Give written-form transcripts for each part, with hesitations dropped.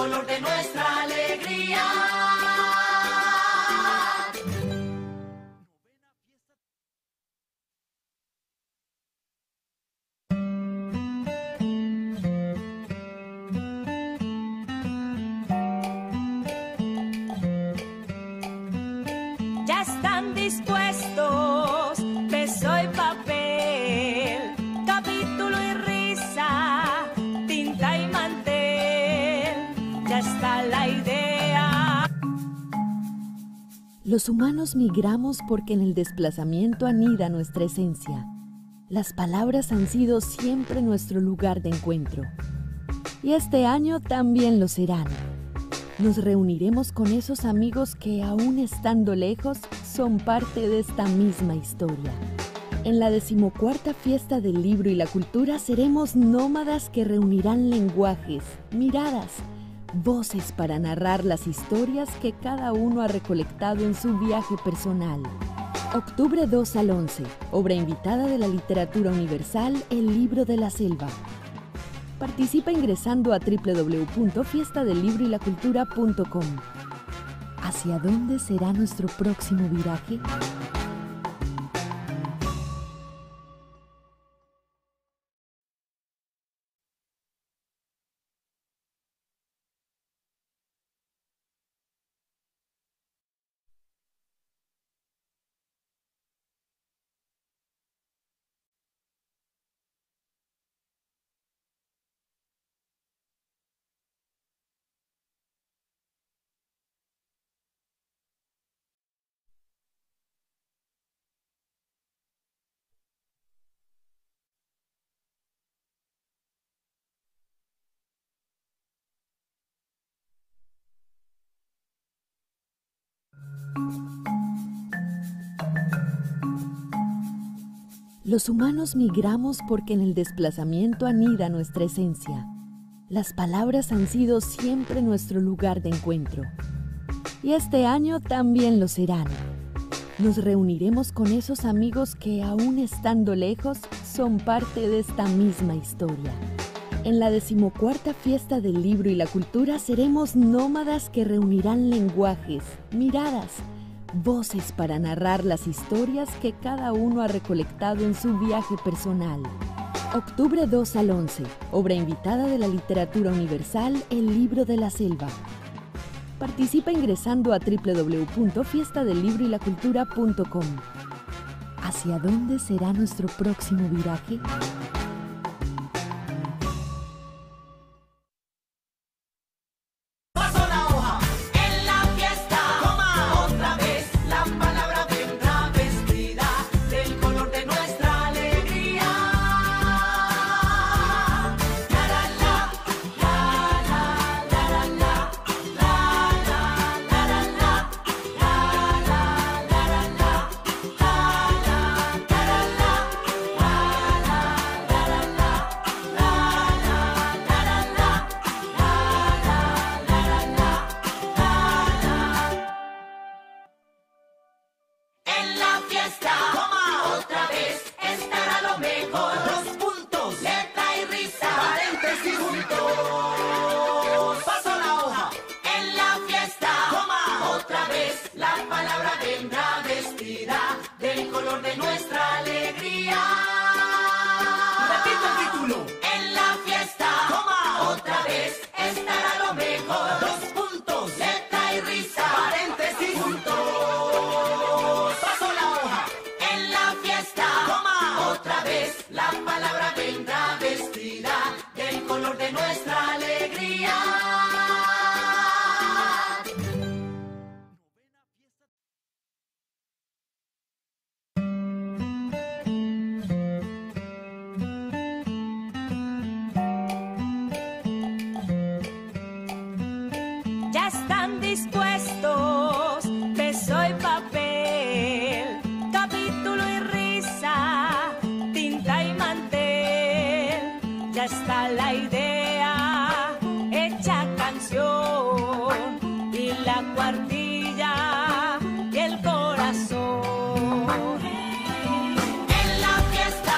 color de nuestra alegría. Ya están dispuestos, beso y papel, capítulo y risa, tinta y mantel. Ya está la idea. Los humanos migramos porque en el desplazamiento anida nuestra esencia. Las palabras han sido siempre nuestro lugar de encuentro. Y este año también lo serán. Nos reuniremos con esos amigos que, aún estando lejos, son parte de esta misma historia. En la 14ª Fiesta del Libro y la Cultura seremos nómadas que reunirán lenguajes, miradas, voces para narrar las historias que cada uno ha recolectado en su viaje personal. Octubre 2 al 11, obra invitada de la literatura universal, El Libro de la Selva. Participa ingresando a www.fiestadelibroylacultura.com. ¿Hacia dónde será nuestro próximo viraje? Los humanos migramos porque en el desplazamiento anida nuestra esencia. Las palabras han sido siempre nuestro lugar de encuentro. Y este año también lo serán. Nos reuniremos con esos amigos que, aún estando lejos, son parte de esta misma historia. En la 14ª Fiesta del Libro y la Cultura seremos nómadas que reunirán lenguajes, miradas, voces para narrar las historias que cada uno ha recolectado en su viaje personal. Octubre 2 al 11, obra invitada de la literatura universal, El Libro de la Selva. Participa ingresando a www.fiestadelibroylacultura.com. ¿Hacia dónde será nuestro próximo viraje? Ya están dispuestos, beso y papel, capítulo y risa, tinta y mantel. Ya está la idea, hecha canción, y la cuartilla y el corazón. En la fiesta,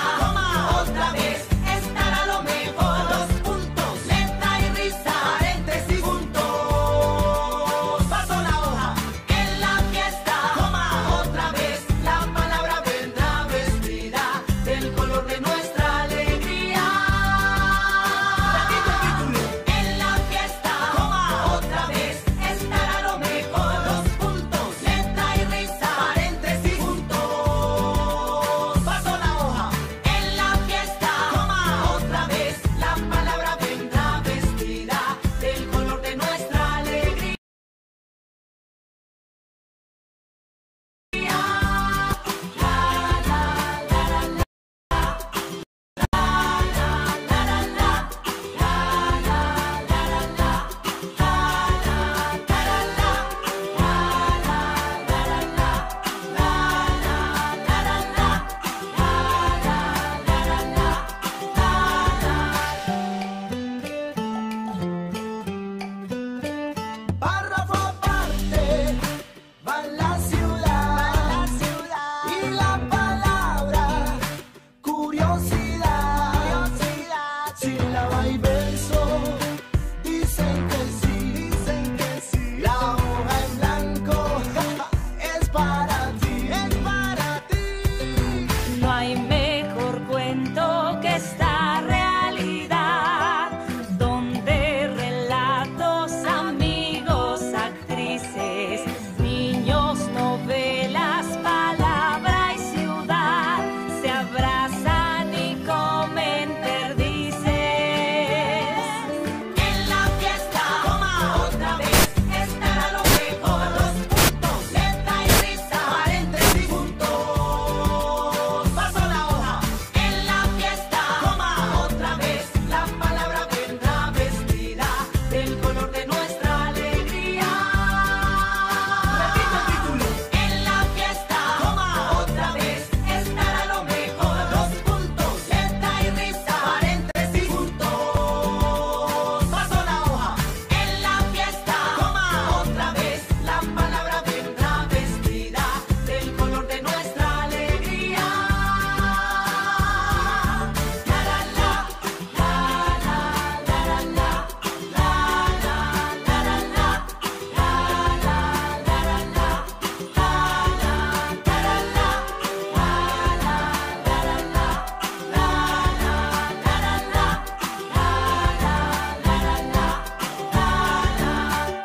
otra vez, estará lo mejor. Dos puntos, letra y risa, paréntesis, juntos.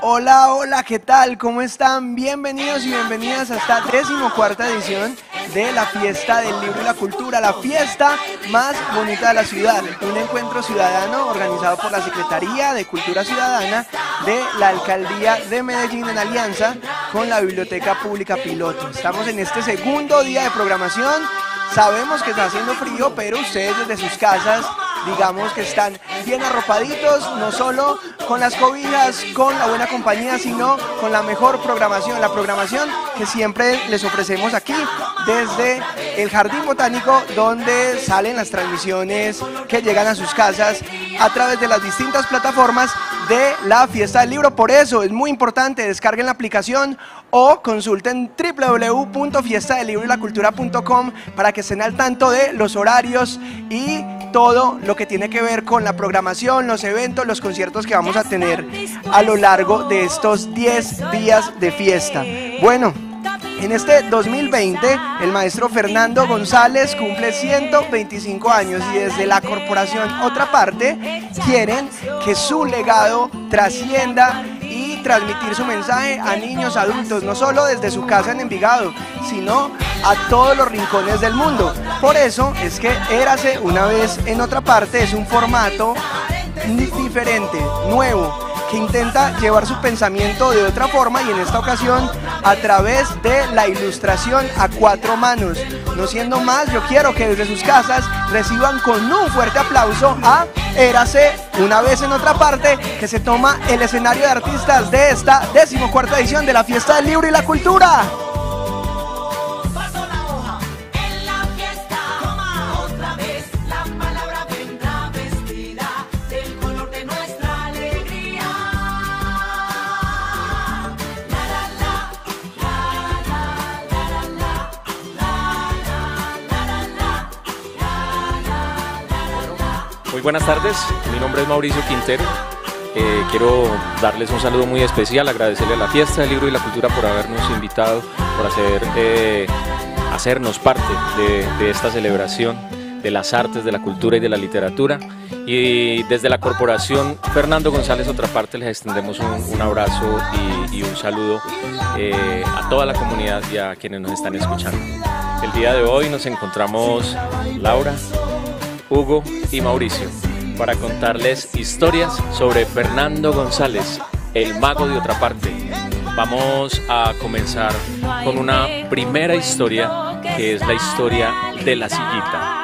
Hola, hola, ¿qué tal? ¿Cómo están? Bienvenidos y bienvenidas a esta 14ª edición de la Fiesta del Libro y la Cultura, la fiesta más bonita de la ciudad, un encuentro ciudadano organizado por la Secretaría de Cultura Ciudadana de la Alcaldía de Medellín en alianza con la Biblioteca Pública Piloto. Estamos en este segundo día de programación. Sabemos que está haciendo frío, pero ustedes desde sus casas, digamos que están bien arropaditos, no solo con las cobijas, con la buena compañía, sino con la mejor programación, la programación que siempre les ofrecemos aquí desde el Jardín Botánico, donde salen las transmisiones que llegan a sus casas a través de las distintas plataformas de la Fiesta del Libro. Por eso es muy importante, descarguen la aplicación o consulten www.fiestadelibroylacultura.com para que estén al tanto de los horarios y todo lo que tiene que ver con la programación, los eventos, los conciertos que vamos a tener a lo largo de estos 10 días de fiesta. Bueno, en este 2020 el maestro Fernando González cumple 125 años y desde la corporación Otra Parte quieren que su legado trascienda y transmitir su mensaje a niños, adultos, no solo desde su casa en Envigado, sino a todos los rincones del mundo. Por eso es que Érase una vez en Otra Parte es un formato diferente, nuevo, que intenta llevar su pensamiento de otra forma y en esta ocasión a través de la ilustración a 4 manos. No siendo más, yo quiero que desde sus casas reciban con un fuerte aplauso a Érase una vez en Otra Parte, que se toma el escenario de artistas de esta 14ª edición de la Fiesta del Libro y la Cultura. Muy buenas tardes, mi nombre es Mauricio Quintero. Quiero darles un saludo muy especial, agradecerle a la Fiesta del Libro y la Cultura por habernos invitado, por hacernos parte de esta celebración de las artes, de la cultura y de la literatura. Y desde la corporación Fernando González Otra Parte les extendemos un abrazo y un saludo a toda la comunidad y a quienes nos están escuchando. El día de hoy nos encontramos Laura, Hugo y Mauricio para contarles historias sobre Fernando González, el mago de Otra Parte. Vamos a comenzar con una primera historia, que es la historia de la sillita.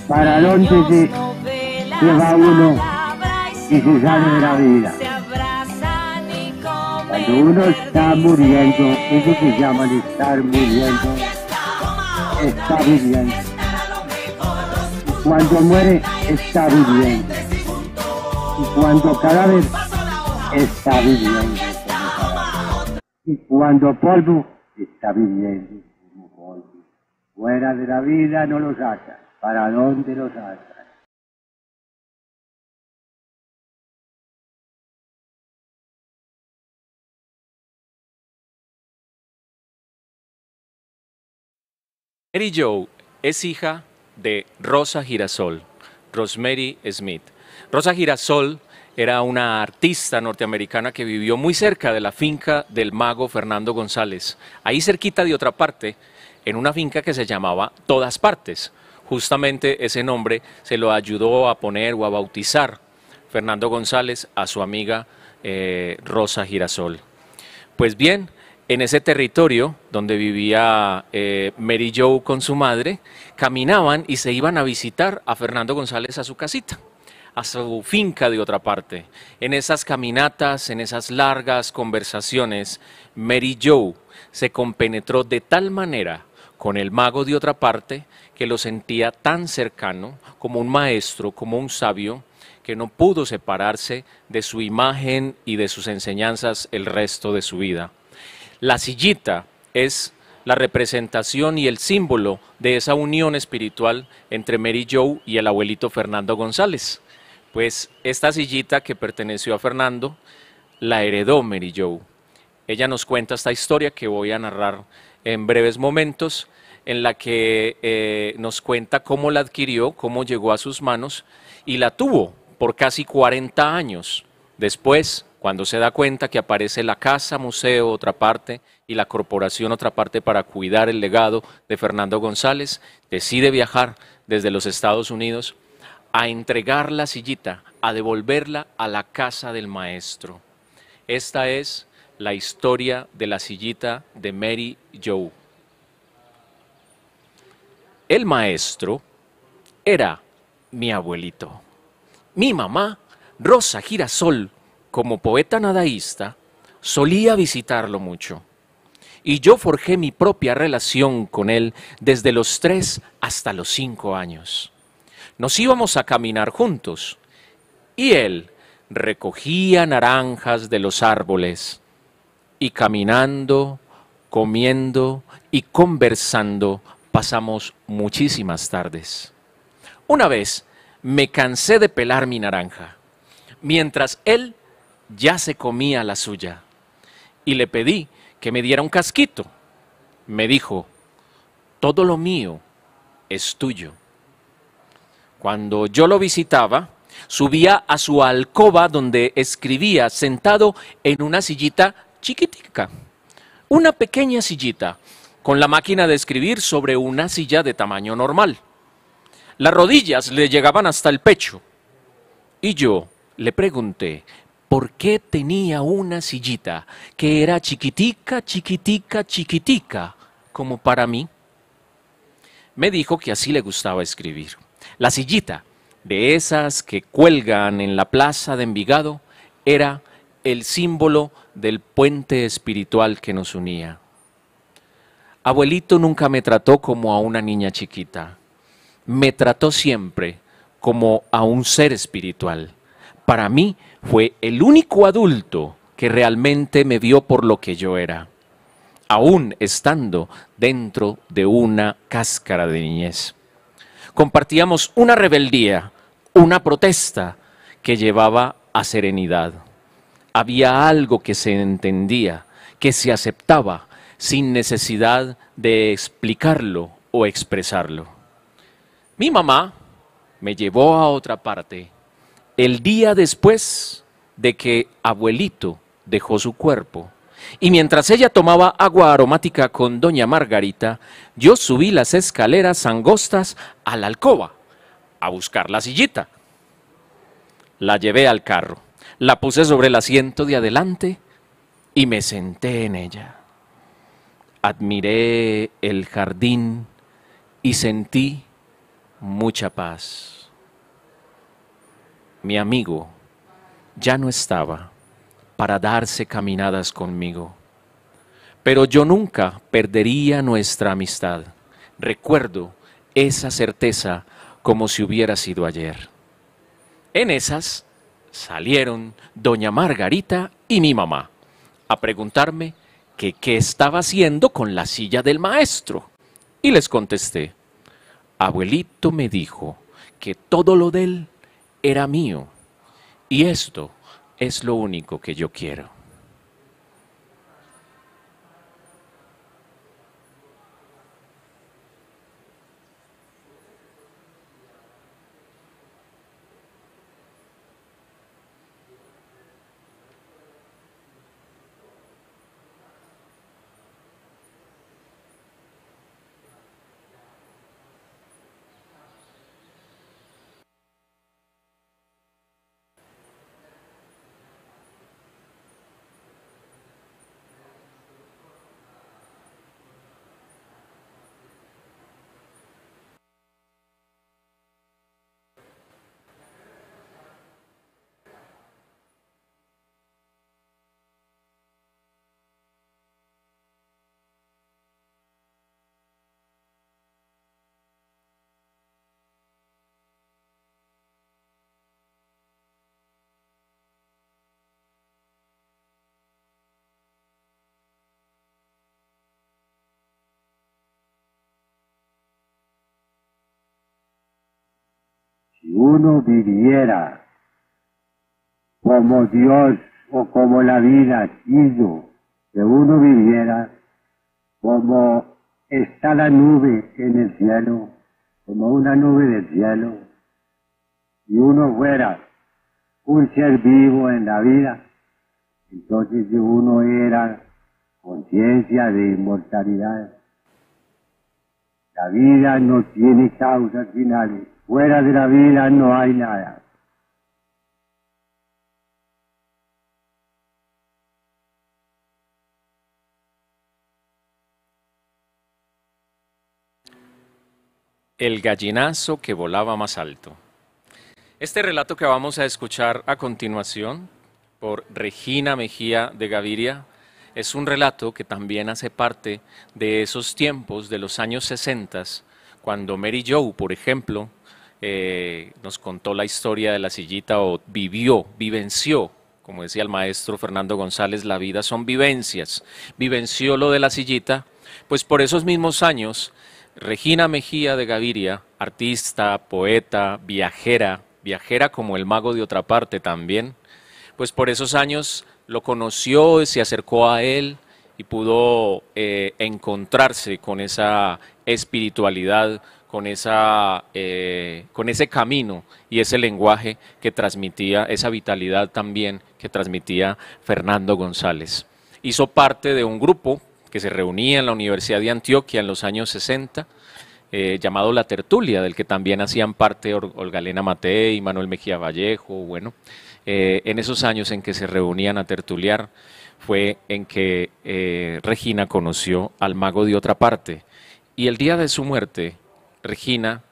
¿Para dónde se va uno y se sale de la vida? Cuando uno está muriendo, eso se llama estar muriendo, está viviendo. Y cuando muere, está viviendo. Y cuando cadáver, está viviendo. Y cuando polvo, está viviendo como polvo. Fuera de la vida no lo saca. ¿Para dónde lo saca? Mary Jo es hija de Rosa Girasol, Rosemary Smith. Rosa Girasol era una artista norteamericana que vivió muy cerca de la finca del mago Fernando González, ahí cerquita de Otra Parte, en una finca que se llamaba Todas Partes. Justamente ese nombre se lo ayudó a poner o a bautizar Fernando González a su amiga Rosa Girasol. Pues bien, en ese territorio donde vivía Mary Jo con su madre, caminaban y se iban a visitar a Fernando González a su casita, a su finca de Otra Parte. En esas caminatas, en esas largas conversaciones, Mary Jo se compenetró de tal manera con el mago de Otra Parte que lo sentía tan cercano, como un maestro, como un sabio, que no pudo separarse de su imagen y de sus enseñanzas el resto de su vida. La sillita es la representación y el símbolo de esa unión espiritual entre Mary Jo y el abuelito Fernando González. Pues esta sillita que perteneció a Fernando la heredó Mary Jo. Ella nos cuenta esta historia que voy a narrar en breves momentos, en la que nos cuenta cómo la adquirió, cómo llegó a sus manos y la tuvo por casi 40 años. Después, cuando se da cuenta que aparece la Casa Museo, otra parte, y la Corporación, otra parte, para cuidar el legado de Fernando González, decide viajar desde los Estados Unidos a entregar la sillita, a devolverla a la casa del maestro. Esta es la historia de la sillita de Mary Jo. El maestro era mi abuelito. Mi mamá, Rosa Girasol, como poeta nadaísta, solía visitarlo mucho. Y yo forjé mi propia relación con él desde los 3 hasta los 5 años. Nos íbamos a caminar juntos y él recogía naranjas de los árboles y caminando, comiendo y conversando pasamos muchísimas tardes. Una vez me cansé de pelar mi naranja, mientras él ya se comía la suya, y le pedí que me diera un casquito. Me dijo, todo lo mío es tuyo. Cuando yo lo visitaba, subía a su alcoba donde escribía sentado en una sillita chiquitica, una pequeña sillita, con la máquina de escribir sobre una silla de tamaño normal. Las rodillas le llegaban hasta el pecho. Y yo le pregunté por qué tenía una sillita que era chiquitica, chiquitica, chiquitica, como para mí. Me dijo que así le gustaba escribir. La sillita, de esas que cuelgan en la plaza de Envigado, era el símbolo del puente espiritual que nos unía. Abuelito nunca me trató como a una niña chiquita. Me trató siempre como a un ser espiritual. Para mí fue el único adulto que realmente me vio por lo que yo era, aún estando dentro de una cáscara de niñez. Compartíamos una rebeldía, una protesta que llevaba a serenidad. Había algo que se entendía, que se aceptaba, sin necesidad de explicarlo o expresarlo. Mi mamá me llevó a otra parte el día después de que abuelito dejó su cuerpo. Y mientras ella tomaba agua aromática con doña Margarita, yo subí las escaleras angostas a la alcoba a buscar la sillita. La llevé al carro, la puse sobre el asiento de adelante y me senté en ella. Admiré el jardín y sentí mucha paz. Mi amigo ya no estaba para darse caminadas conmigo, pero yo nunca perdería nuestra amistad. Recuerdo esa certeza como si hubiera sido ayer. En esas salieron doña Margarita y mi mamá a preguntarme que qué estaba haciendo con la silla del maestro. Y les contesté, abuelito me dijo que todo lo de él era mío, y esto es lo único que yo quiero. Si uno viviera como Dios o como la vida quiso que uno viviera, como está la nube en el cielo, como una nube del cielo, y uno fuera un ser vivo en la vida, entonces uno era conciencia de inmortalidad. La vida no tiene causas finales, fuera de la vida no hay nada. El gallinazo que volaba más alto. Este relato que vamos a escuchar a continuación por Regina Mejía de Gaviria es un relato que también hace parte de esos tiempos de los años 60, cuando Mary Jo, por ejemplo, nos contó la historia de la sillita o vivenció, como decía el maestro Fernando González, la vida son vivencias, vivenció lo de la sillita, pues por esos mismos años Regina Mejía de Gaviria, artista, poeta, viajera como el mago de otra parte también, pues por esos años lo conoció, se acercó a él y pudo encontrarse con esa espiritualidad, con ese camino y ese lenguaje que transmitía, esa vitalidad también que transmitía Fernando González. Hizo parte de un grupo que se reunía en la Universidad de Antioquia en los años 60, llamado La Tertulia, del que también hacían parte Olga Elena Matei y Manuel Mejía Vallejo. Bueno, en esos años en que se reunían a tertuliar fue en que Regina conoció al mago de otra parte. Y el día de su muerte, Regina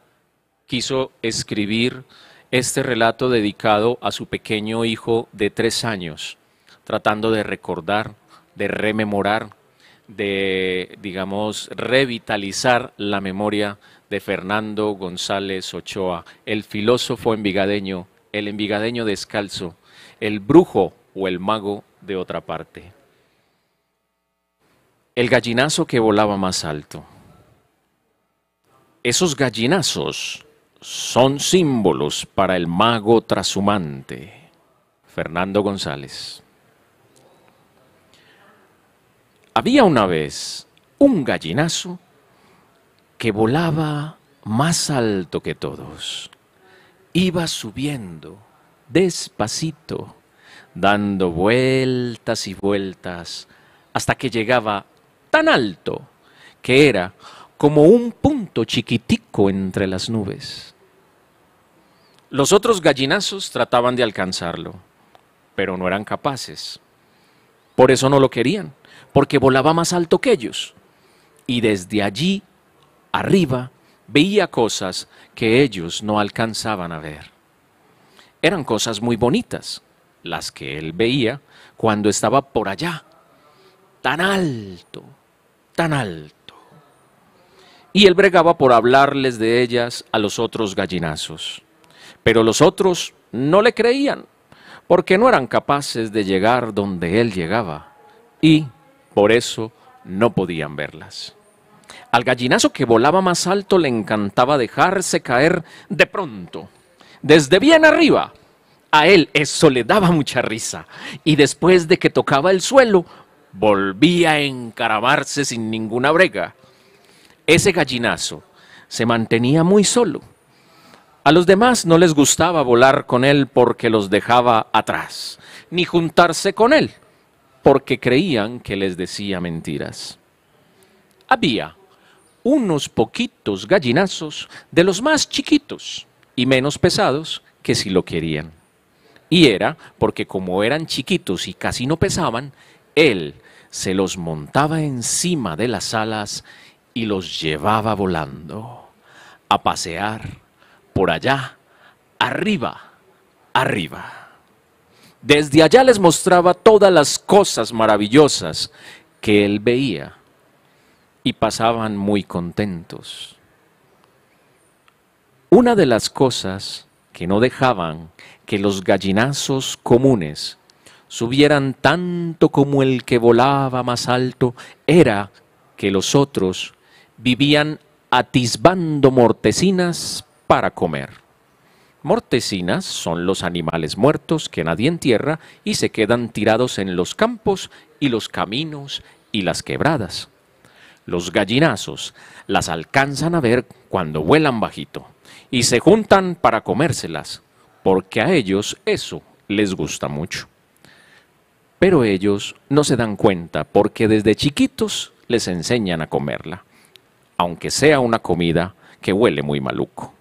quiso escribir este relato dedicado a su pequeño hijo de 3 años, tratando de recordar, de rememorar, de, digamos, revitalizar la memoria de Fernando González Ochoa, el filósofo envigadeño, el envigadeño descalzo, el brujo o el mago de otra parte. El gallinazo que volaba más alto. Esos gallinazos son símbolos para el mago trashumante. Fernando González. Había una vez un gallinazo que volaba más alto que todos. Iba subiendo despacito, dando vueltas y vueltas, hasta que llegaba tan alto que era como un punto chiquitico entre las nubes. Los otros gallinazos trataban de alcanzarlo, pero no eran capaces. Por eso no lo querían, porque volaba más alto que ellos. Y desde allí, arriba, veía cosas que ellos no alcanzaban a ver. Eran cosas muy bonitas, las que él veía cuando estaba por allá, tan alto, tan alto. Y él bregaba por hablarles de ellas a los otros gallinazos. Pero los otros no le creían, porque no eran capaces de llegar donde él llegaba, y por eso no podían verlas. Al gallinazo que volaba más alto le encantaba dejarse caer de pronto, desde bien arriba. A él eso le daba mucha risa, y después de que tocaba el suelo, volvía a encaramarse sin ninguna brega. Ese gallinazo se mantenía muy solo. A los demás no les gustaba volar con él porque los dejaba atrás, ni juntarse con él, porque creían que les decía mentiras. Había unos poquitos gallinazos de los más chiquitos y menos pesados que sí lo querían. Y era porque como eran chiquitos y casi no pesaban, él se los montaba encima de las alas y los llevaba volando a pasear por allá, arriba, arriba. Desde allá les mostraba todas las cosas maravillosas que él veía y pasaban muy contentos. Una de las cosas que no dejaban que los gallinazos comunes subieran tanto como el que volaba más alto era que los otros vivían atisbando mortecinas para comer. Mortecinas son los animales muertos que nadie entierra y se quedan tirados en los campos y los caminos y las quebradas. Los gallinazos las alcanzan a ver cuando vuelan bajito y se juntan para comérselas, porque a ellos eso les gusta mucho. Pero ellos no se dan cuenta porque desde chiquitos les enseñan a comerla, aunque sea una comida que huele muy maluco.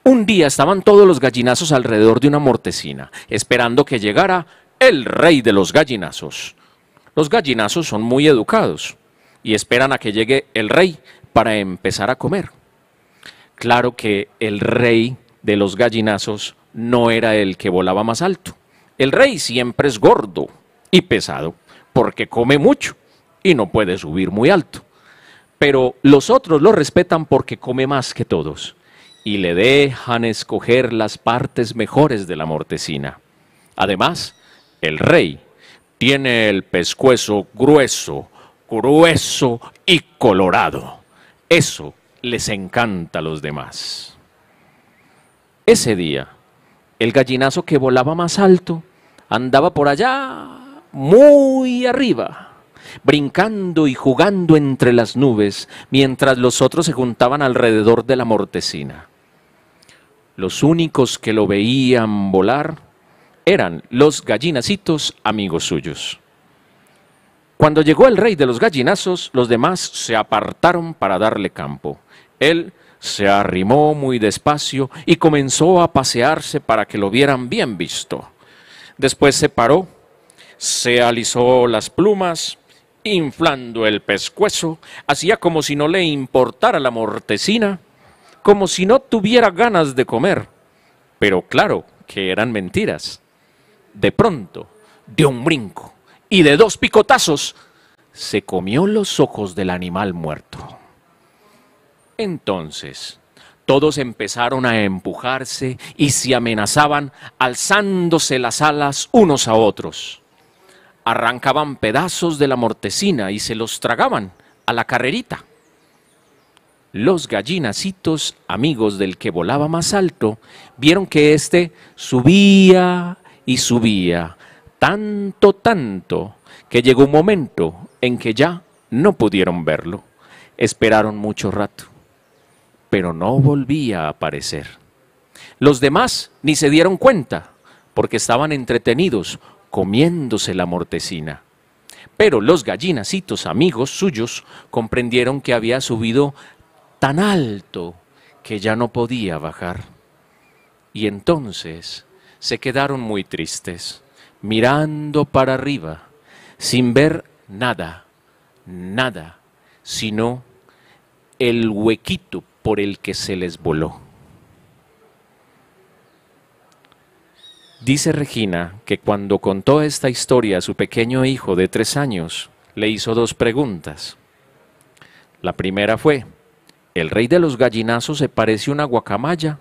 Un día estaban todos los gallinazos alrededor de una mortecina, esperando que llegara el rey de los gallinazos. Los gallinazos son muy educados y esperan a que llegue el rey para empezar a comer. Claro que el rey de los gallinazos no era el que volaba más alto. El rey siempre es gordo y pesado porque come mucho y no puede subir muy alto. Pero los otros lo respetan porque come más que todos y le dejan escoger las partes mejores de la mortecina. Además, el rey tiene el pescuezo grueso y colorado. Eso les encanta a los demás. Ese día, el gallinazo que volaba más alto andaba por allá, muy arriba, brincando y jugando entre las nubes, mientras los otros se juntaban alrededor de la mortecina. Los únicos que lo veían volar eran los gallinacitos amigos suyos. Cuando llegó el rey de los gallinazos, los demás se apartaron para darle campo. Él se arrimó muy despacio y comenzó a pasearse para que lo vieran bien visto. Después se paró, se alisó las plumas, inflando el pescuezo, hacía como si no le importara la mortecina, como si no tuviera ganas de comer. Pero claro que eran mentiras. De pronto, dio un brinco y de 2 picotazos se comió los ojos del animal muerto. Entonces, todos empezaron a empujarse y se amenazaban, alzándose las alas unos a otros. Arrancaban pedazos de la mortecina y se los tragaban a la carrerita. Los gallinacitos, amigos del que volaba más alto, vieron que éste subía y subía, tanto, que llegó un momento en que ya no pudieron verlo. Esperaron mucho rato, pero no volvía a aparecer. Los demás ni se dieron cuenta, porque estaban entretenidos comiéndose la mortecina. Pero los gallinacitos, amigos suyos, comprendieron que había subido tan alto que ya no podía bajar. Y entonces se quedaron muy tristes, mirando para arriba, sin ver nada, sino el huequito por el que se les voló. Dice Regina que cuando contó esta historia a su pequeño hijo de 3 años, le hizo 2 preguntas. La primera fue: ¿el rey de los gallinazos se parece a una guacamaya?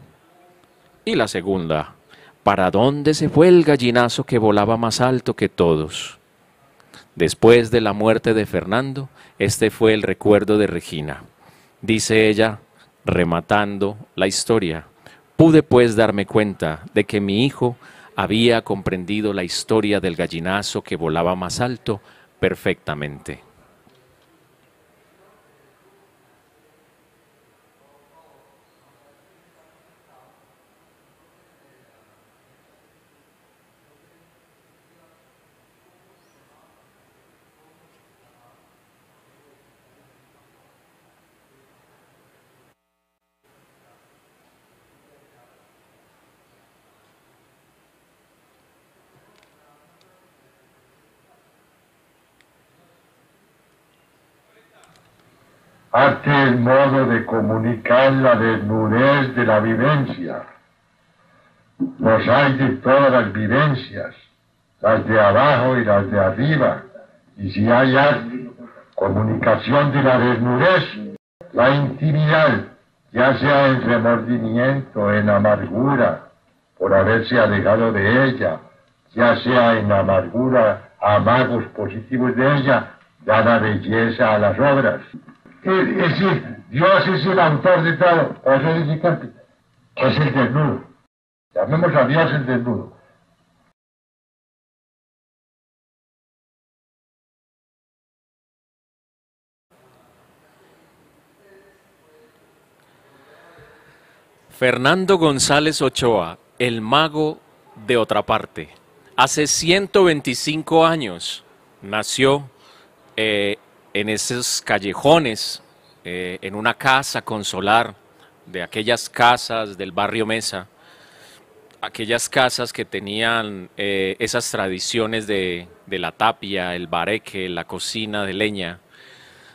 Y la segunda: ¿para dónde se fue el gallinazo que volaba más alto que todos? Después de la muerte de Fernando, este fue el recuerdo de Regina. Dice ella, rematando la historia: pude pues darme cuenta de que mi hijo había comprendido la historia del gallinazo que volaba más alto perfectamente. Arte el modo de comunicar la desnudez de la vivencia. Los hay de todas las vivencias, las de abajo y las de arriba. Y si hay arte, comunicación de la desnudez, la intimidad, ya sea en remordimiento, en amargura, por haberse alejado de ella, ya sea en amargura, amagos positivos de ella, da la belleza a las obras. Es decir, Dios es el autor de todo, por eso dice Kant, es el desnudo. Llamemos a Dios el desnudo. Fernando González Ochoa, el mago de otra parte. Hace 125 años nació en esos callejones, en una casa consolar, de aquellas casas del barrio Mesa, aquellas casas que tenían esas tradiciones de la tapia, el bareque, la cocina de leña.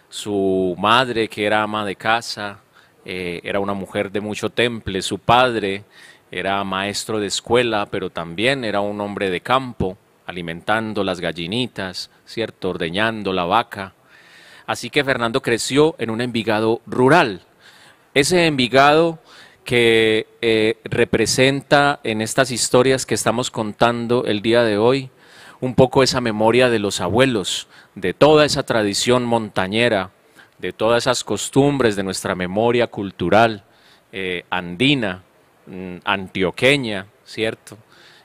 Su madre, que era ama de casa, era una mujer de mucho temple. Su padre era maestro de escuela, pero también era un hombre de campo, alimentando las gallinitas, ¿cierto?, ordeñando la vaca. Así que Fernando creció en un Envigado rural. Ese Envigado que representa en estas historias que estamos contando el día de hoy un poco esa memoria de los abuelos, de toda esa tradición montañera, de todas esas costumbres de nuestra memoria cultural andina, antioqueña, ¿cierto?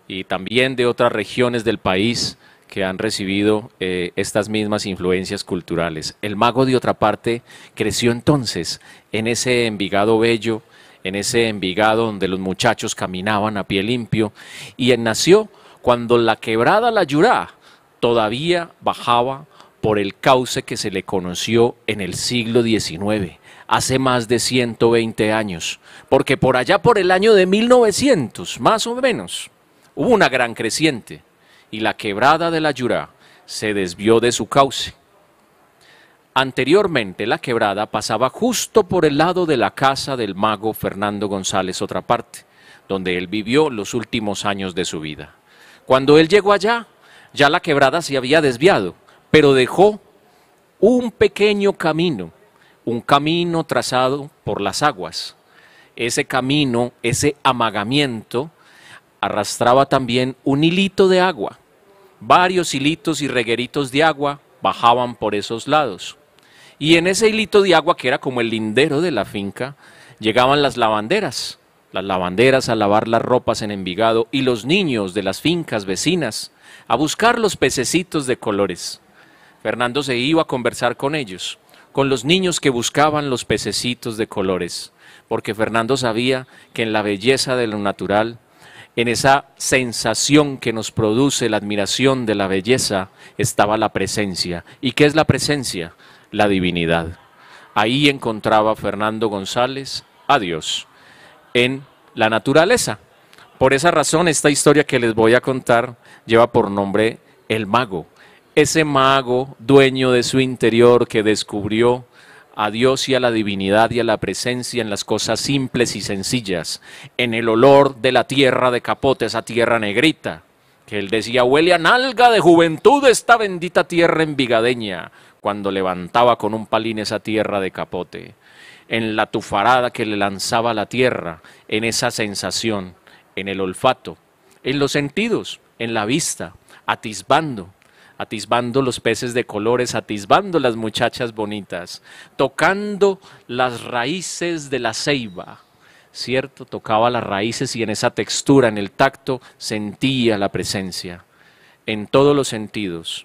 Y también de otras regiones del país que han recibido estas mismas influencias culturales. El mago de otra parte creció entonces en ese Envigado bello, en ese Envigado donde los muchachos caminaban a pie limpio, y él nació cuando la quebrada La Yurá todavía bajaba por el cauce que se le conoció en el siglo XIX, hace más de 120 años, porque por allá por el año de 1900, más o menos, hubo una gran creciente, y la quebrada de La Yurá se desvió de su cauce. Anteriormente la quebrada pasaba justo por el lado de la casa del mago Fernando González otra parte, donde él vivió los últimos años de su vida. Cuando él llegó allá, ya la quebrada se había desviado, pero dejó un pequeño camino, un camino trazado por las aguas. Ese camino, ese amagamiento, arrastraba también un hilito de agua. Varios hilitos y regueritos de agua bajaban por esos lados. Y en ese hilito de agua, que era como el lindero de la finca, llegaban las lavanderas a lavar las ropas en Envigado, y los niños de las fincas vecinas a buscar los pececitos de colores. Fernando se iba a conversar con ellos, con los niños que buscaban los pececitos de colores, porque Fernando sabía que en la belleza de lo natural, en esa sensación que nos produce la admiración de la belleza, estaba la presencia. ¿Y qué es la presencia? La divinidad. Ahí encontraba Fernando González a Dios, en la naturaleza. Por esa razón, esta historia que les voy a contar lleva por nombre El Mago. Ese mago, dueño de su interior, que descubrió a Dios y a la divinidad y a la presencia en las cosas simples y sencillas, en el olor de la tierra de Capote, esa tierra negrita, que él decía: huele a nalga de juventud esta bendita tierra envigadeña, cuando levantaba con un palín esa tierra de Capote, en la tufarada que le lanzaba la tierra, en esa sensación, en el olfato, en los sentidos, en la vista, atisbando los peces de colores, atisbando las muchachas bonitas, tocando las raíces de la ceiba, ¿cierto? Tocaba las raíces y en esa textura, en el tacto, sentía la presencia, en todos los sentidos,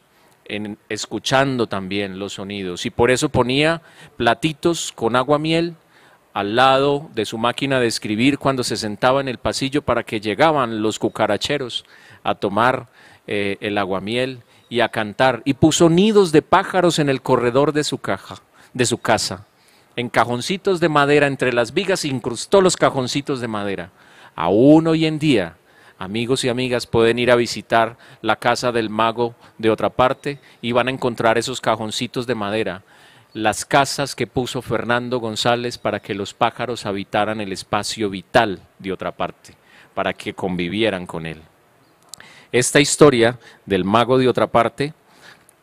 escuchando también los sonidos, y por eso ponía platitos con aguamiel al lado de su máquina de escribir cuando se sentaba en el pasillo, para que llegaban los cucaracheros a tomar el aguamiel y a cantar, y puso nidos de pájaros en el corredor de su casa, en cajoncitos de madera, entre las vigas incrustó los cajoncitos de madera. Aún hoy en día, amigos y amigas, pueden ir a visitar la casa del mago de otra parte y van a encontrar esos cajoncitos de madera, las casas que puso Fernando González para que los pájaros habitaran el espacio vital de otra parte, para que convivieran con él. Esta historia del mago de otra parte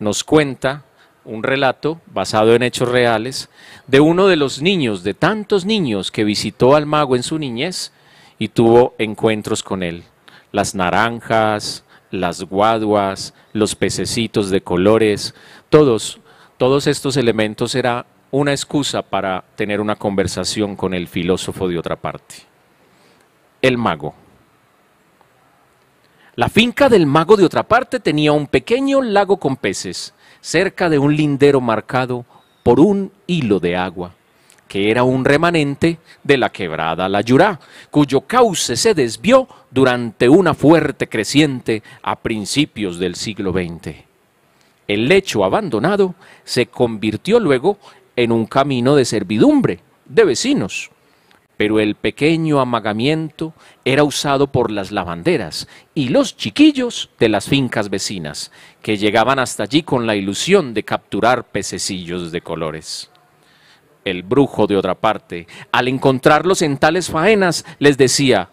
nos cuenta un relato basado en hechos reales de uno de los niños, de tantos niños que visitó al mago en su niñez y tuvo encuentros con él. Las naranjas, las guaduas, los pececitos de colores, todos estos elementos era una excusa para tener una conversación con el filósofo de otra parte. El mago. La finca del mago de otra parte tenía un pequeño lago con peces, cerca de un lindero marcado por un hilo de agua. que era un remanente de la quebrada La Yurá, cuyo cauce se desvió durante una fuerte creciente a principios del siglo XX. El lecho abandonado se convirtió luego en un camino de servidumbre de vecinos, pero el pequeño amagamiento era usado por las lavanderas y los chiquillos de las fincas vecinas, que llegaban hasta allí con la ilusión de capturar pececillos de colores. El brujo, de otra parte, al encontrarlos en tales faenas, les decía: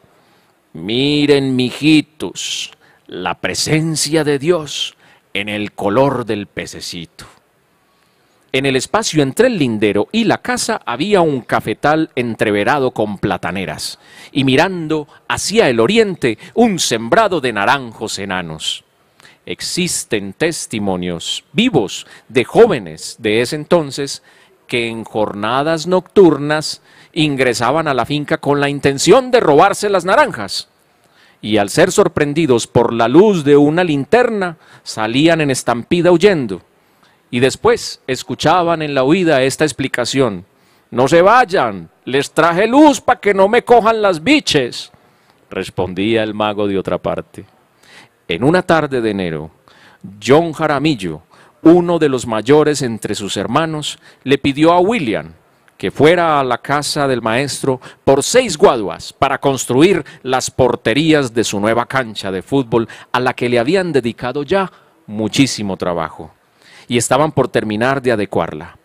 miren, mijitos, la presencia de Dios en el color del pececito. En el espacio entre el lindero y la casa había un cafetal entreverado con plataneras, y mirando hacia el oriente un sembrado de naranjos enanos. Existen testimonios vivos de jóvenes de ese entonces que en jornadas nocturnas ingresaban a la finca con la intención de robarse las naranjas, y al ser sorprendidos por la luz de una linterna salían en estampida huyendo. Y después escuchaban en la huida esta explicación: no se vayan, les traje luz para que no me cojan las biches, respondía el mago de otra parte. En una tarde de enero, John Jaramillo, uno de los mayores entre sus hermanos, le pidió a William que fuera a la casa del maestro por 6 guaduas para construir las porterías de su nueva cancha de fútbol, a la que le habían dedicado ya muchísimo trabajo, y estaban por terminar de adecuarla.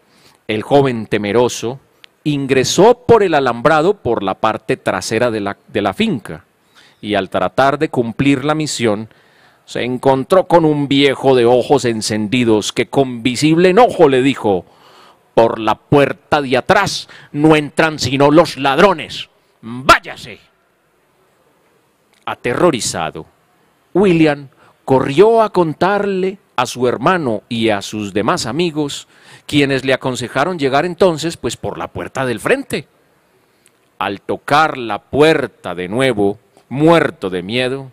El joven, temeroso, ingresó por el alambrado por la parte trasera de la finca, y al tratar de cumplir la misión, se encontró con un viejo de ojos encendidos que con visible enojo le dijo: por la puerta de atrás no entran sino los ladrones, ¡váyase! Aterrorizado, William corrió a contarle a su hermano y a sus demás amigos, quienes le aconsejaron llegar entonces pues por la puerta del frente. Al tocar la puerta de nuevo, muerto de miedo,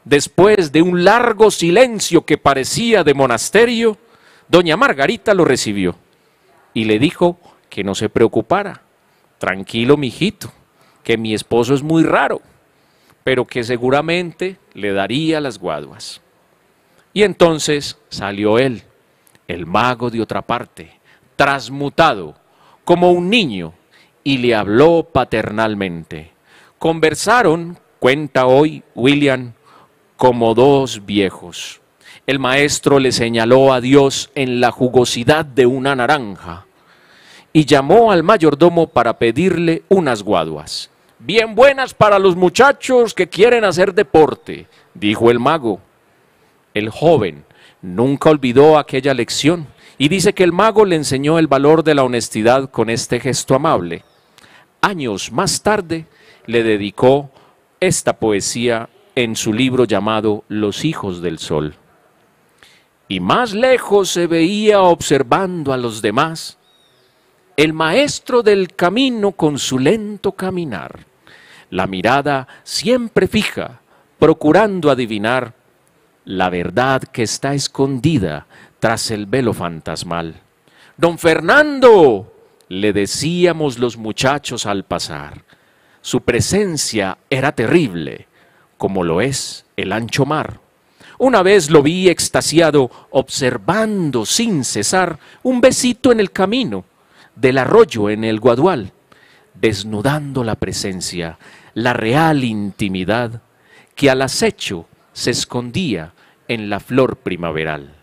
después de un largo silencio que parecía de monasterio, doña Margarita lo recibió y le dijo que no se preocupara: tranquilo, mijito, que mi esposo es muy raro, pero que seguramente le daría las guaduas. Y entonces salió él, el mago de otra parte, transmutado como un niño, y le habló paternalmente. Conversaron, cuenta hoy William, como 2 viejos. El maestro le señaló a Dios en la jugosidad de una naranja y llamó al mayordomo para pedirle unas guaduas. Bien buenas para los muchachos que quieren hacer deporte, dijo el mago. El joven nunca olvidó aquella lección y dice que el mago le enseñó el valor de la honestidad con este gesto amable. Años más tarde le dedicó esta poesía en su libro llamado Los hijos del sol. Y más lejos se veía observando a los demás el maestro del camino con su lento caminar, la mirada siempre fija, procurando adivinar la verdad que está escondida tras el velo fantasmal. Don Fernando, le decíamos los muchachos al pasar, su presencia era terrible, como lo es el ancho mar. Una vez lo vi extasiado, observando sin cesar un besito en el camino del arroyo en el Guadual, desnudando la presencia, la real intimidad que al acecho se escondía en la flor primaveral.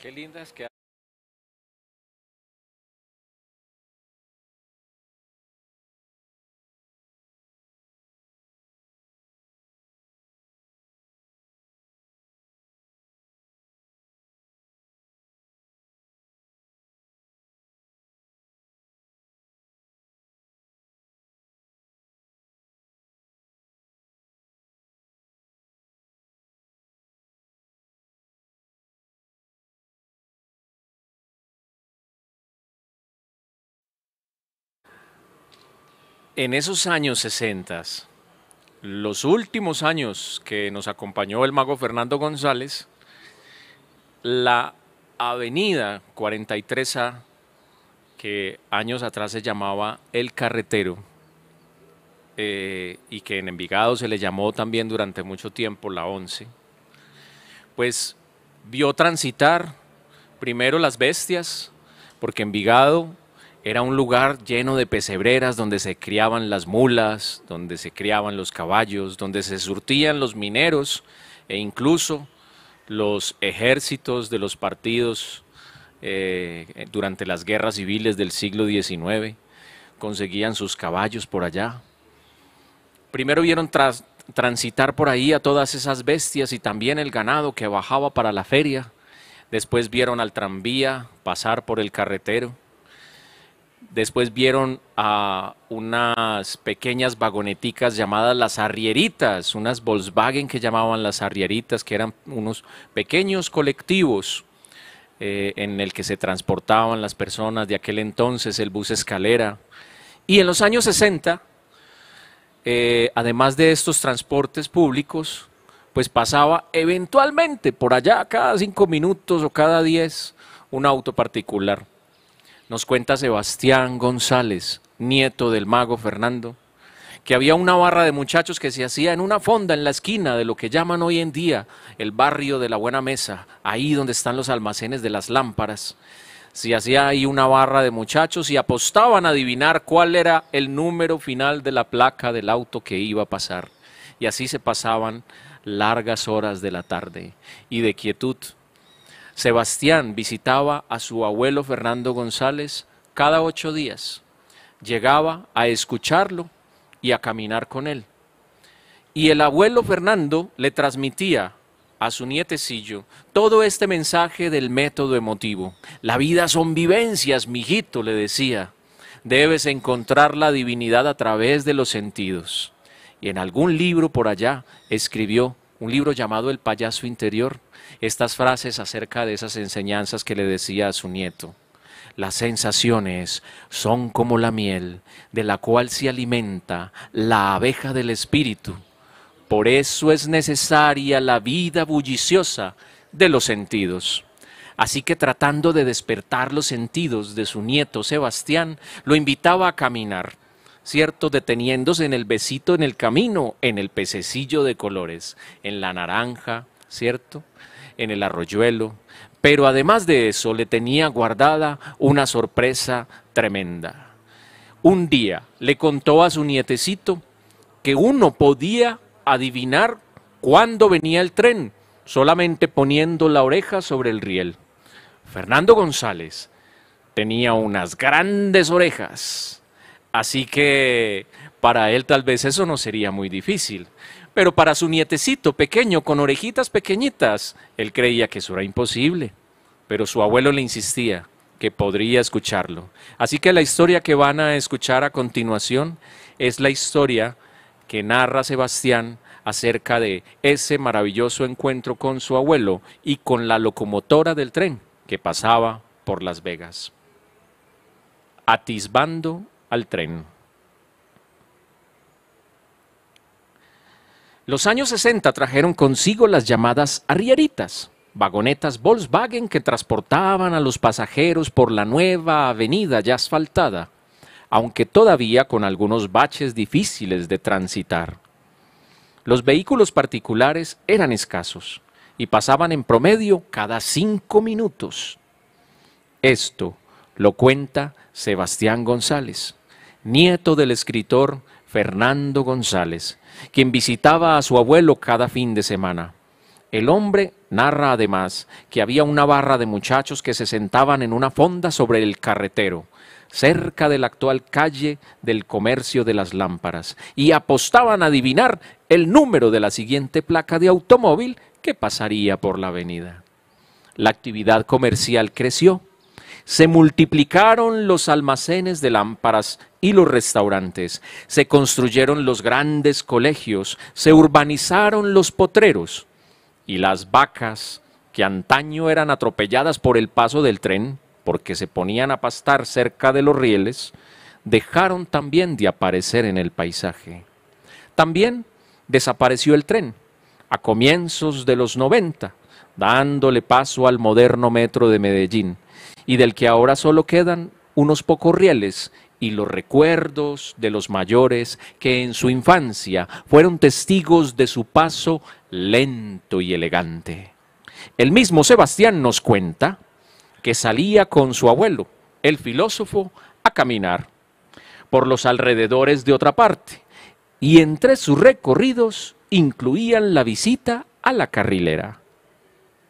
Qué lindas que... En esos años 60, los últimos años que nos acompañó el mago Fernando González, la avenida 43A, que años atrás se llamaba El Carretero, y que en Envigado se le llamó también durante mucho tiempo la 11, pues vio transitar primero las bestias, porque Envigado era un lugar lleno de pesebreras donde se criaban las mulas, donde se criaban los caballos, donde se surtían los mineros e incluso los ejércitos de los partidos durante las guerras civiles del siglo XIX conseguían sus caballos por allá. Primero vieron transitar por ahí a todas esas bestias y también el ganado que bajaba para la feria. Después vieron al tranvía pasar por el carretero. Después vieron a unas pequeñas vagoneticas llamadas las arrieritas, unas Volkswagen que llamaban las arrieritas, que eran unos pequeños colectivos en el que se transportaban las personas de aquel entonces, el bus escalera. Y en los años 60, además de estos transportes públicos, pues pasaba eventualmente por allá cada 5 minutos o cada 10 un auto particular. Nos cuenta Sebastián González, nieto del mago Fernando, que había una barra de muchachos que se hacía en una fonda en la esquina de lo que llaman hoy en día el barrio de la Buena Mesa, ahí donde están los almacenes de las lámparas. Se hacía ahí una barra de muchachos y apostaban a adivinar cuál era el número final de la placa del auto que iba a pasar. Y así se pasaban largas horas de la tarde y de quietud. Sebastián visitaba a su abuelo Fernando González cada 8 días. Llegaba a escucharlo y a caminar con él. Y el abuelo Fernando le transmitía a su nietecillo todo este mensaje del método emotivo. La vida son vivencias, mijito, le decía. Debes encontrar la divinidad a través de los sentidos. Y en algún libro por allá escribió, un libro llamado El payaso interior, estas frases acerca de esas enseñanzas que le decía a su nieto. Las sensaciones son como la miel de la cual se alimenta la abeja del espíritu. Por eso es necesaria la vida bulliciosa de los sentidos. Así que tratando de despertar los sentidos de su nieto Sebastián, lo invitaba a caminar, ¿cierto? Deteniéndose en el besito en el camino, en el pececillo de colores, en la naranja, ¿cierto? En el arroyuelo. Pero además de eso, le tenía guardada una sorpresa tremenda. Un día le contó a su nietecito que uno podía adivinar cuándo venía el tren, solamente poniendo la oreja sobre el riel. Fernando González tenía unas grandes orejas, así que para él tal vez eso no sería muy difícil. Pero para su nietecito pequeño, con orejitas pequeñitas, él creía que eso era imposible. Pero su abuelo le insistía que podría escucharlo. Así que la historia que van a escuchar a continuación es la historia que narra Sebastián acerca de ese maravilloso encuentro con su abuelo y con la locomotora del tren que pasaba por Las Vegas. Atisbando al tren. Los años 60 trajeron consigo las llamadas arrieritas, vagonetas Volkswagen que transportaban a los pasajeros por la nueva avenida ya asfaltada, aunque todavía con algunos baches difíciles de transitar. Los vehículos particulares eran escasos y pasaban en promedio cada 5 minutos. Esto lo cuenta Sebastián González, nieto del escritor Fernando González, quien visitaba a su abuelo cada fin de semana. El hombre narra además que había una barra de muchachos que se sentaban en una fonda sobre el carretero, cerca de la actual calle del Comercio de las Lámparas, y apostaban a adivinar el número de la siguiente placa de automóvil que pasaría por la avenida. La actividad comercial creció. Se multiplicaron los almacenes de lámparas y los restaurantes, se construyeron los grandes colegios, se urbanizaron los potreros, y las vacas, que antaño eran atropelladas por el paso del tren, porque se ponían a pastar cerca de los rieles, dejaron también de aparecer en el paisaje. También desapareció el tren a comienzos de los 90, dándole paso al moderno metro de Medellín, y del que ahora solo quedan unos pocos rieles y los recuerdos de los mayores que en su infancia fueron testigos de su paso lento y elegante. El mismo Sebastián nos cuenta que salía con su abuelo, el filósofo, a caminar por los alrededores de otra parte, y entre sus recorridos incluían la visita a la carrilera.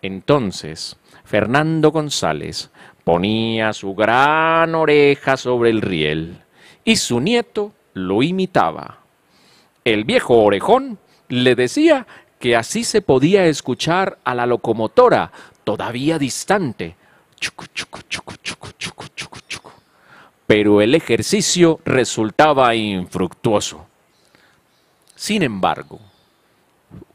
Entonces, Fernando González ponía su gran oreja sobre el riel y su nieto lo imitaba. El viejo orejón le decía que así se podía escuchar a la locomotora todavía distante, chucu, chucu, chucu, chucu, chucu, chucu, chucu. Pero el ejercicio resultaba infructuoso. Sin embargo,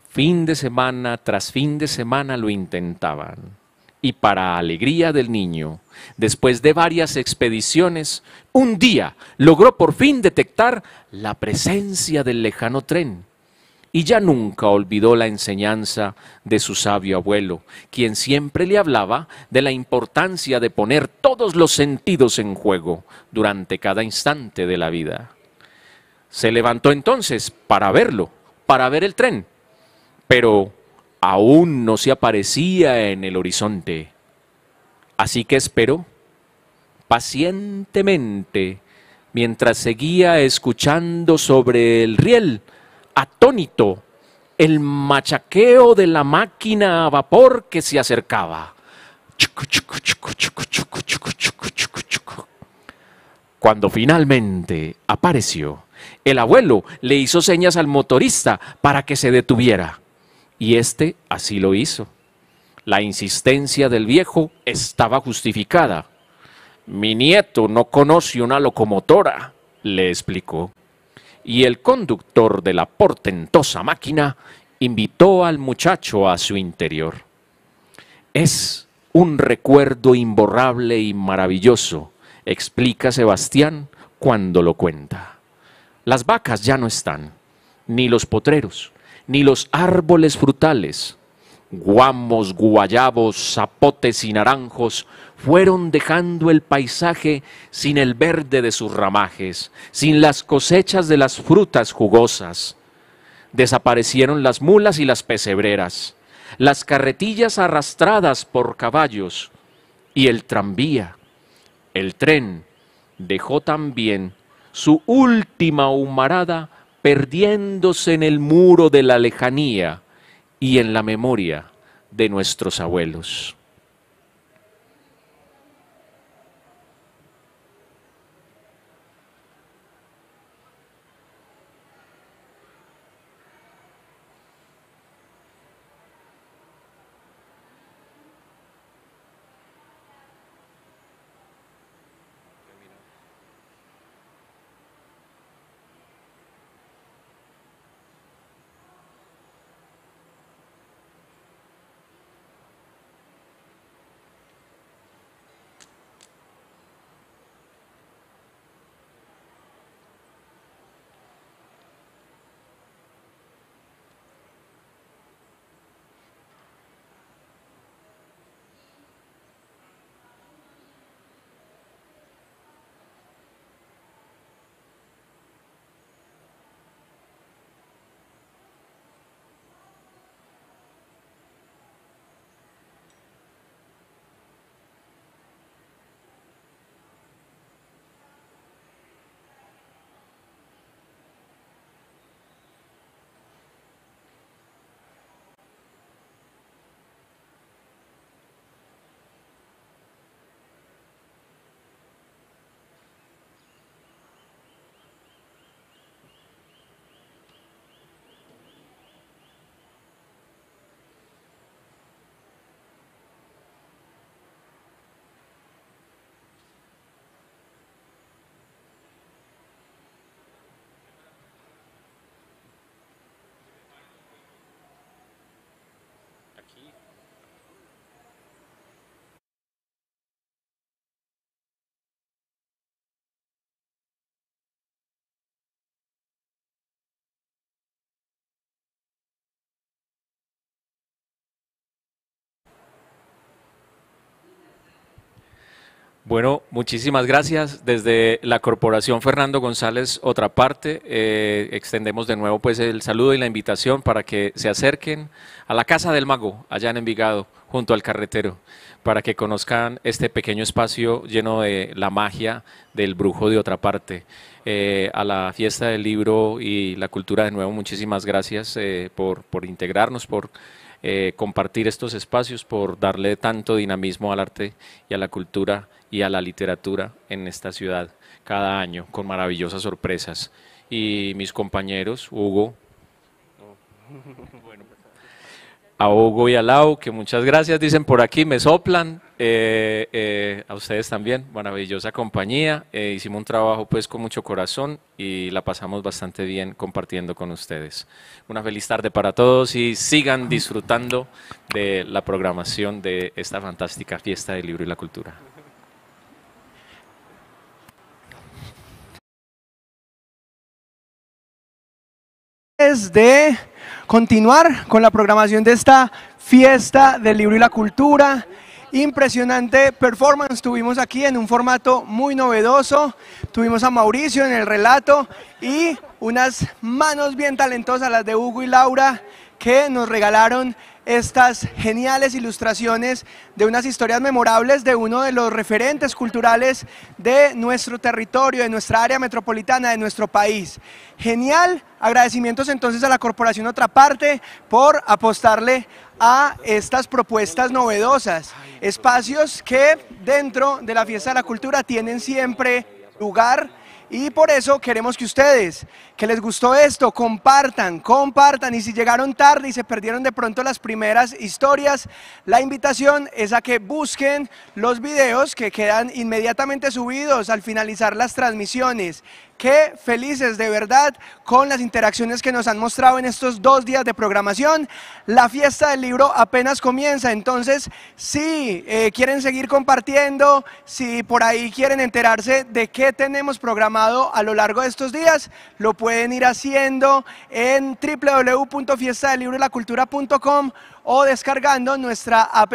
fin de semana tras fin de semana lo intentaban. Y para alegría del niño, después de varias expediciones, un día logró por fin detectar la presencia del lejano tren. Y ya nunca olvidó la enseñanza de su sabio abuelo, quien siempre le hablaba de la importancia de poner todos los sentidos en juego durante cada instante de la vida. Se levantó entonces para verlo, para ver el tren, pero aún no se aparecía en el horizonte. Así que esperó pacientemente mientras seguía escuchando sobre el riel, atónito, el machaqueo de la máquina a vapor que se acercaba. Chucu, chucu, chucu, chucu, chucu, chucu, chucu, chucu, chucu. Cuando finalmente apareció, el abuelo le hizo señas al motorista para que se detuviera. Y éste así lo hizo. La insistencia del viejo estaba justificada. Mi nieto no conoce una locomotora, le explicó. Y el conductor de la portentosa máquina invitó al muchacho a su interior. Es un recuerdo imborrable y maravilloso, explica Sebastián cuando lo cuenta. Las vacas ya no están, ni los potreros, ni los árboles frutales. Guamos, guayabos, zapotes y naranjos fueron dejando el paisaje sin el verde de sus ramajes, sin las cosechas de las frutas jugosas. Desaparecieron las mulas y las pesebreras, las carretillas arrastradas por caballos y el tranvía. El tren dejó también su última humarada perdiéndose en el muro de la lejanía y en la memoria de nuestros abuelos. Bueno, muchísimas gracias. Desde la Corporación Fernando González Otra Parte, extendemos de nuevo pues el saludo y la invitación para que se acerquen a la Casa del Mago, allá en Envigado, junto al carretero, para que conozcan este pequeño espacio lleno de la magia del brujo de Otra Parte. A la Fiesta del Libro y la Cultura de nuevo, muchísimas gracias por integrarnos, por compartir estos espacios, por darle tanto dinamismo al arte y a la cultura y a la literatura en esta ciudad cada año, con maravillosas sorpresas. Y mis compañeros, Hugo, a Hugo y a Lau, que muchas gracias, dicen por aquí, me soplan, a ustedes también, maravillosa compañía, hicimos un trabajo pues con mucho corazón y la pasamos bastante bien compartiendo con ustedes. Una feliz tarde para todos y sigan disfrutando de la programación de esta fantástica Fiesta del Libro y la Cultura. De continuar con la programación de esta Fiesta del Libro y la Cultura. Impresionante performance tuvimos aquí en un formato muy novedoso. Tuvimos a Mauricio en el relato y unas manos bien talentosas, las de Hugo y Laura, que nos regalaron estas geniales ilustraciones de unas historias memorables de uno de los referentes culturales de nuestro territorio, de nuestra área metropolitana, de nuestro país. Genial, agradecimientos entonces a la Corporación Otra Parte por apostarle a estas propuestas novedosas, espacios que dentro de la Fiesta de la Cultura tienen siempre lugar. Y por eso queremos que ustedes, que les gustó esto, compartan, y si llegaron tarde y se perdieron de pronto las primeras historias, la invitación es a que busquen los videos que quedan inmediatamente subidos al finalizar las transmisiones. Qué felices de verdad con las interacciones que nos han mostrado en estos 2 días de programación. La Fiesta del Libro apenas comienza, entonces si quieren seguir compartiendo, si por ahí quieren enterarse de qué tenemos programado a lo largo de estos días, lo pueden ir haciendo en www.fiestadelibroylacultura.com o descargando nuestra app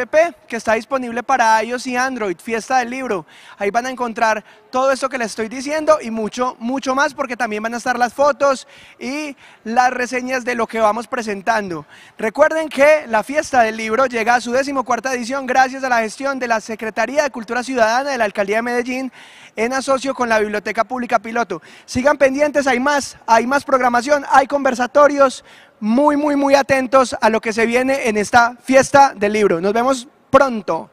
que está disponible para iOS y Android, Fiesta del Libro. Ahí van a encontrar todo esto que les estoy diciendo y mucho más, porque también van a estar las fotos y las reseñas de lo que vamos presentando. Recuerden que la Fiesta del Libro llega a su 14ª edición gracias a la gestión de la Secretaría de Cultura Ciudadana de la Alcaldía de Medellín en asocio con la Biblioteca Pública Piloto. Sigan pendientes, hay más programación, hay conversatorios, muy atentos a lo que se viene en esta Fiesta del Libro. Nos vemos pronto.